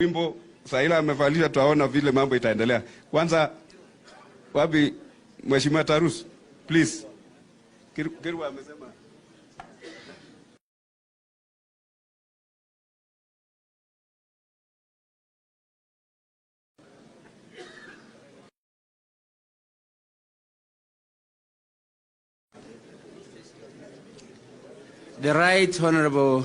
Wimbo Raila amevalisha, tuaona vile mambo itaendelea. Kwanza wapi Mheshimiwa Tarus, please. Kirwa amesema The Right Honorable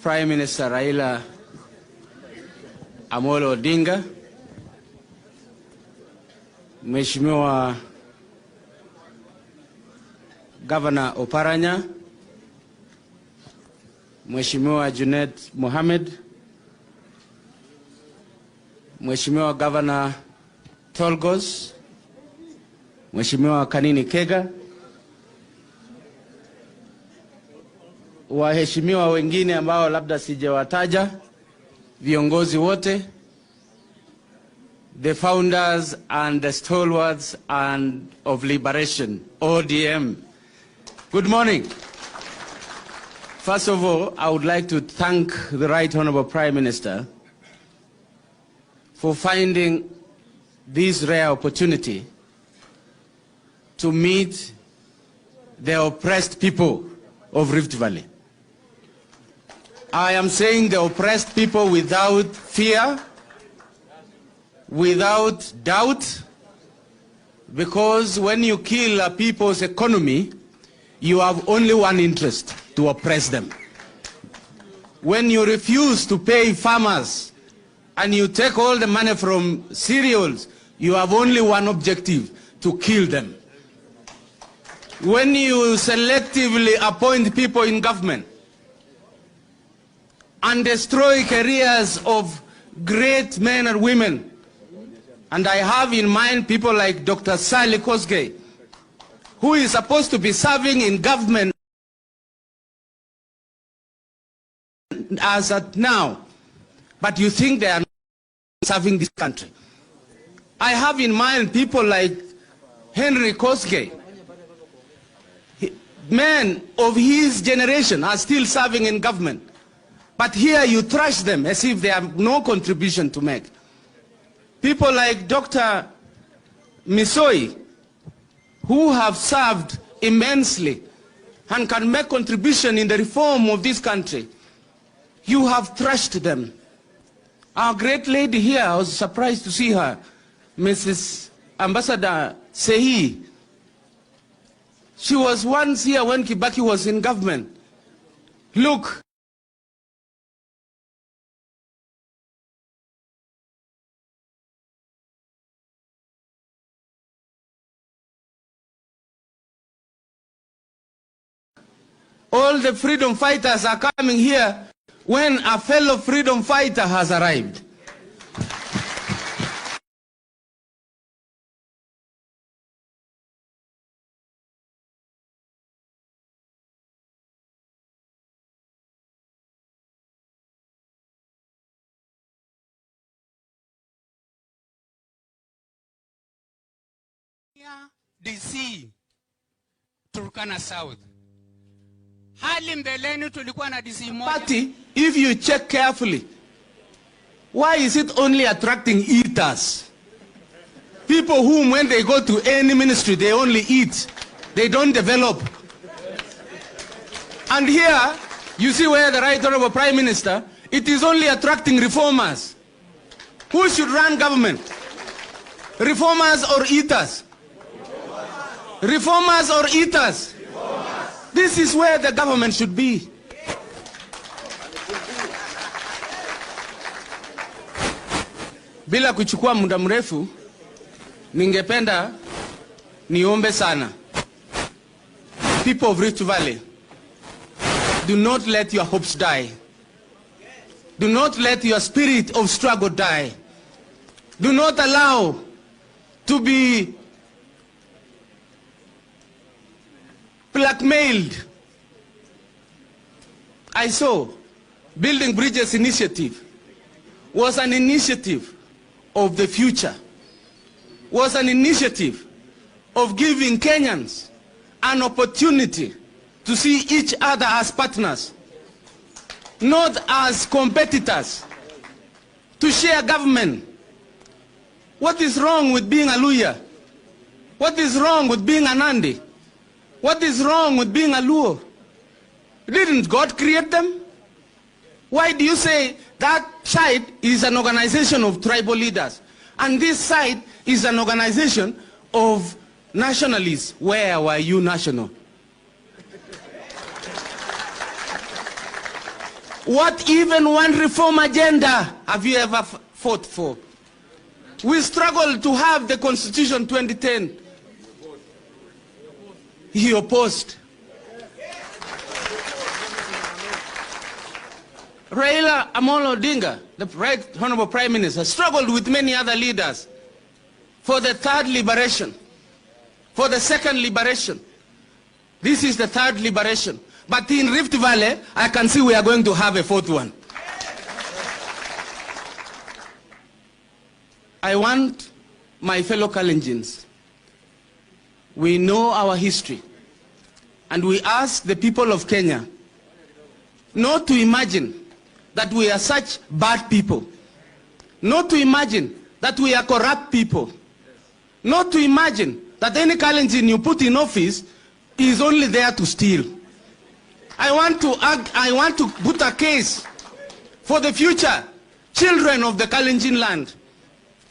Prime Minister Raila Amolo Odinga, Mheshimiwa Governor Oparanya, Mheshimiwa Junet Mohamed, Mheshimiwa Governor Tolgos, Mheshimiwa Kanini Kega, waheshimiwa wengine ambao labda sijawataja, viongozi wote, the founders and the stalwarts and of liberation, ODM. Good morning. First of all, I would like to thank the Right Honorable Prime Minister for finding this rare opportunity to meet the oppressed people of Rift Valley. I am saying the oppressed people without fear, without doubt, because when you kill a people's economy, you have only one interest: to oppress them. When you refuse to pay farmers and you take all the money from cereals, you have only one objective: to kill them. When you selectively appoint people in government and destroy careers of great men and women, and I have in mind people like Dr. Sally Kosgei, who is supposed to be serving in government as at now, but you think they are not serving this country. I have in mind people like Henry Kosgei. Men of his generation are still serving in government, but here you trash them as if they have no contribution to make. People like Dr. Misoi, who have served immensely and can make contribution in the reform of this country, you have trashed them. Our great lady here, I was surprised to see her, Mrs. Ambassador Sehi. She was once here when Kibaki was in government. Look. All the freedom fighters are coming here when a fellow freedom fighter has arrived. DC Turkana South. Hali mbeleni tulikuwa na DC moja. Party, if you check carefully, why is it only attracting eaters? People whom when they go to any ministry, they only eat. They don't develop. And here, you see where the Right Honorable Prime Minister, it is only attracting reformers. Who should run government? Reformers or eaters? Reformers or eaters? This is where the government should be. Bila kuchukua muda mrefu, ningependa niombe sana. People of Rift Valley, do not let your hopes die. Do not let your spirit of struggle die. Do not allow to be blackmailed. I saw Building Bridges initiative was an initiative of the future, was an initiative of giving Kenyans an opportunity to see each other as partners, not as competitors. to share government. What is wrong with being a Luya? What is wrong with being a Nandi? What is wrong with being a Luo? Didn't God create them? Why do you say that side is an organization of tribal leaders and this side is an organization of nationalists? Where were you national? What even one reform agenda have you ever fought for? We struggled to have the Constitution 2010. He opposed. Raila Amolo Odinga, the Right Honorable Prime Minister, struggled with many other leaders for the third liberation, for the second liberation. This is the third liberation. But in Rift Valley, I can see we are going to have a fourth one. I want my fellow Kalenjins, we know our history, and we ask the people of Kenya not to imagine that we are such bad people, not to imagine that we are corrupt people, not to imagine that any Kalenjin you put in office is only there to steal. I want to put a case for the future children of the Kalenjin land,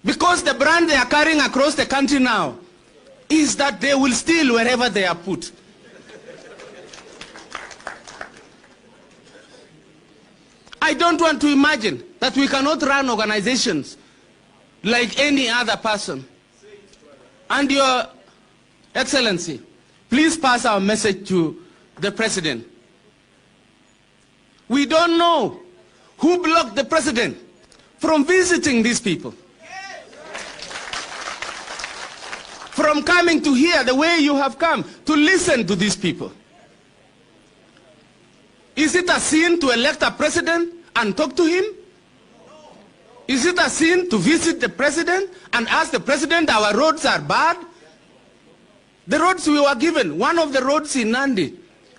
because the brand they are carrying across the country now is that they will steal wherever they are put. I don't want to imagine that we cannot run organizations like any other person. And Your Excellency, please pass our message to the President. We don't know who blocked the President from visiting these people, from coming to hear the way you have come to listen to these people. Is it a sin to elect a president and talk to him? Is it a sin to visit the president and ask the president our roads are bad? The roads we were given, one of the roads in Nandi,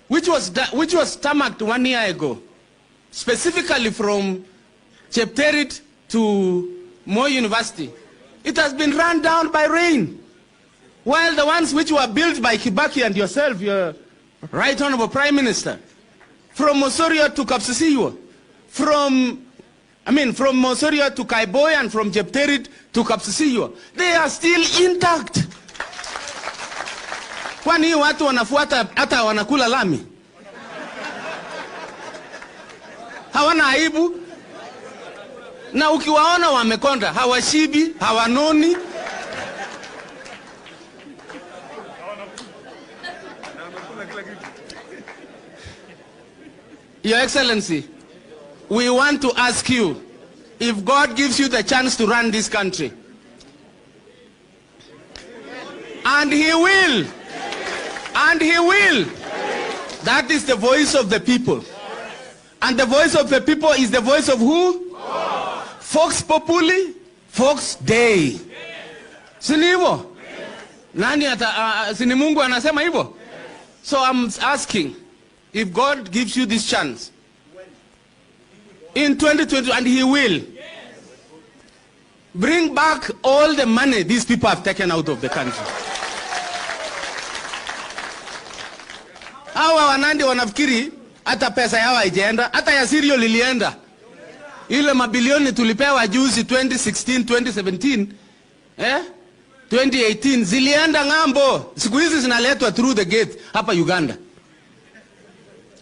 which was tarmacked 1 year ago, specifically from Dp.Ruto to Moi University, it has been run down by rain. While the ones which were built by Kibaki and yourself, your Right Honorable Prime Minister, from Mosoria to Kapsisiwa, from Mosoria to Kaiboy and from Dp.Ruto to Kapsisiwa, they are still intact. Kwani watu wanafuata hata wanakula lami? Hawana aibu? Na ukiwaona wamekonda, hawashibi, hawanoni. Your Excellency, we want to ask you, if God gives you the chance to run this country, and He will, that is the voice of the people. And the voice of the people is the voice of who? Vox Populi, Vox Dei. Sini hivyo? Nani sini Mungu anasema hivyo? So I'm asking, if God gives you this chance in 2020, and He will, bring back all the money these people have taken out of the country. Hawa wanandi wanafikiri hata pesa yao haijaenda, hata ya Sirio lilienda. Ile mabilioni tulipewa juzi 2016, 2017, 2018 zilienda ng'ambo. Siku hizi zinaletwa through the gate hapa Uganda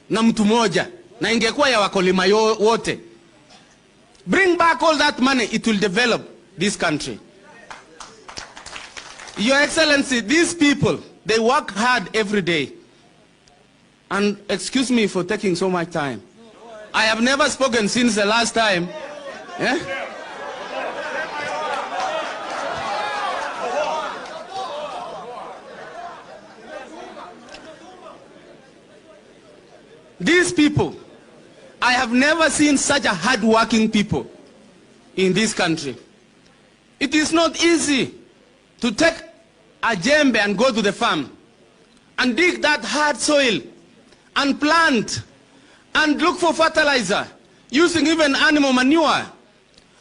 na mtu moja, na ingekuwa ya wakulima wote. Bring back all that money, it will develop this country. Your Excellency, these people, they work hard every day. And excuse me for taking so much time. I have never spoken since the last time. These people, I have never seen such a hard-working people in this country. It is not easy to take a djembe and go to the farm and dig that hard soil and plant and look for fertilizer, using even animal manure,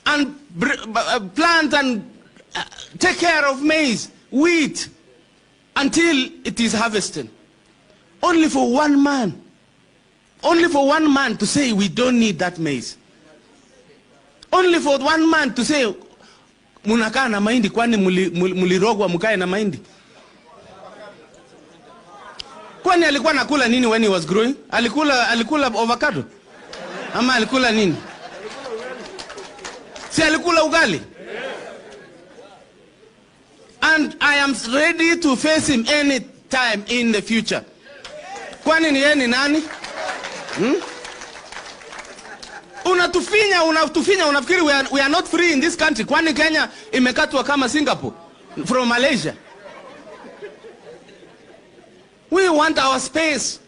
and plant and take care of maize, wheat, until it is harvested. Only for one man. Only for one man to say we don't need that maize. Only for one man to say munakaa na mahindi kwani mulirogwa mukae na mahindi. Kwani alikuwa nakula nini when he was growing? Alikula avocado? Ama alikula nini? Si alikula ugali? And I am ready to face him any time in the future. Kwani ni yeye ni nani? Unatufinya, unafikiri we are not free in this country. Kwani Kenya imekatwa kama Singapore from Malaysia? We want our space.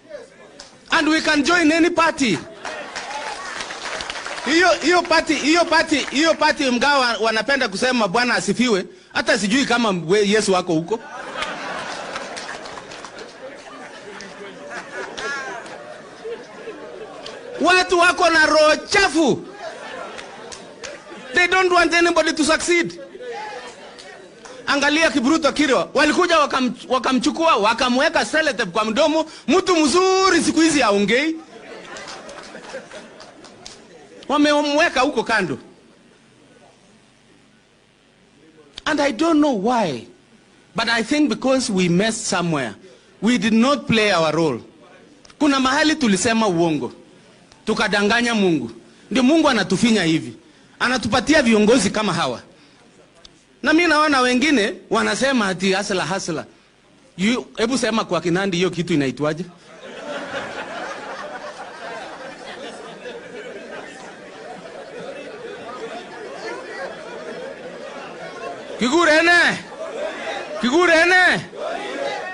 And we can join any party. Hiyo party mgawa wanapenda kusema Bwana asifiwe. Hata sijui kama Yesu wako huko. Watu wako na roho chafu. They don't want anybody to succeed. Angalia Dp.Ruto Kirwa, walikuja wakamchukua, wakamweka selective kwa mdomo, mtu mzuri siku hizi haongei. Wamemweka huko kando. And I don't know why, but I think because we messed somewhere. We did not play our role. Kuna mahali tulisema uongo. Tukadanganya Mungu. Ndio Mungu anatufinya hivi. Anatupatia viongozi kama hawa. Na mimi naona wengine wanasema ati hasla. Hebu sema kwa Kinandi hiyo kitu inaitwaje?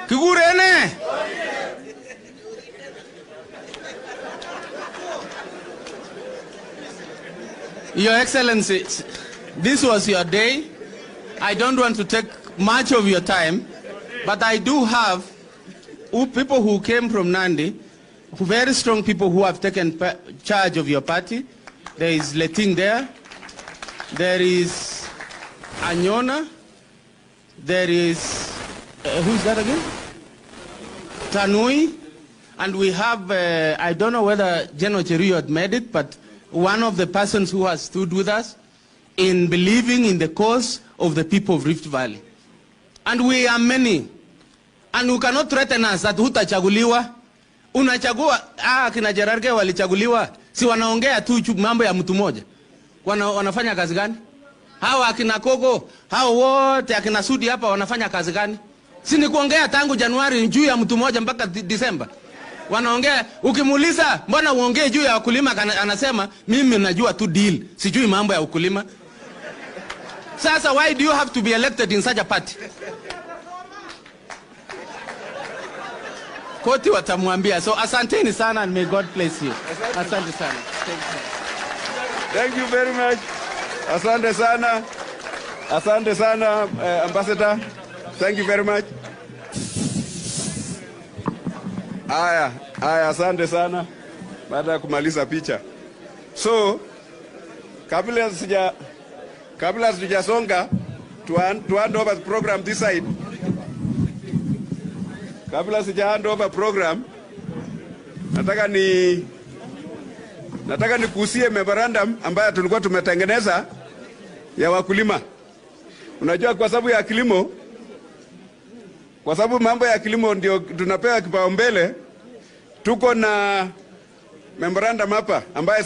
Kigurene. Your Excellency, this was your day. I don't want to take much of your time, but I do have people who came from Nandi, very strong people who have taken charge of your party. There is Leting there. There is Anyona. There is, who's that again? Tanui. And we have, I don't know whether General Cheruyo had made it, but one of the persons who has stood with us in believing in the cause of the people of Rift Valley. And we are many. And you cannot threaten us that hutachaguliwa. Unachagua, kina Jerarge walichaguliwa. Si wanaongea tu mambo ya mtu moja. Wanafanya kazi gani? Hawa akina Kogo, hao wote akina Sudi hapa wanafanya kazi gani? Si ni kuongea tangu Januari juu ya mtu moja mpaka Disemba. Wanaongea, ukimuuliza mbona uongee juu ya wakulima, anasema mimi najua tu deal, sijui mambo ya ukulima. Sasa why do you have to be elected in such a party? Koti watamwambia. So asanteni sana and may God bless you. Asante sana. Thank you very much. Asante sana. Asante sana, Ambassador. Thank you very much. Aya, asante sana. Baada ya kumaliza picha. So, kabla sijasonga to hand over the program this side. Kabla sija hand over program, nataka nikuhusie memorandum ambayo tulikuwa tumetengeneza ya wakulima. Unajua kwa sababu ya kilimo, kwa sababu mambo ya kilimo ndio tunapewa kipaumbele, tuko na memorandum hapa ambayo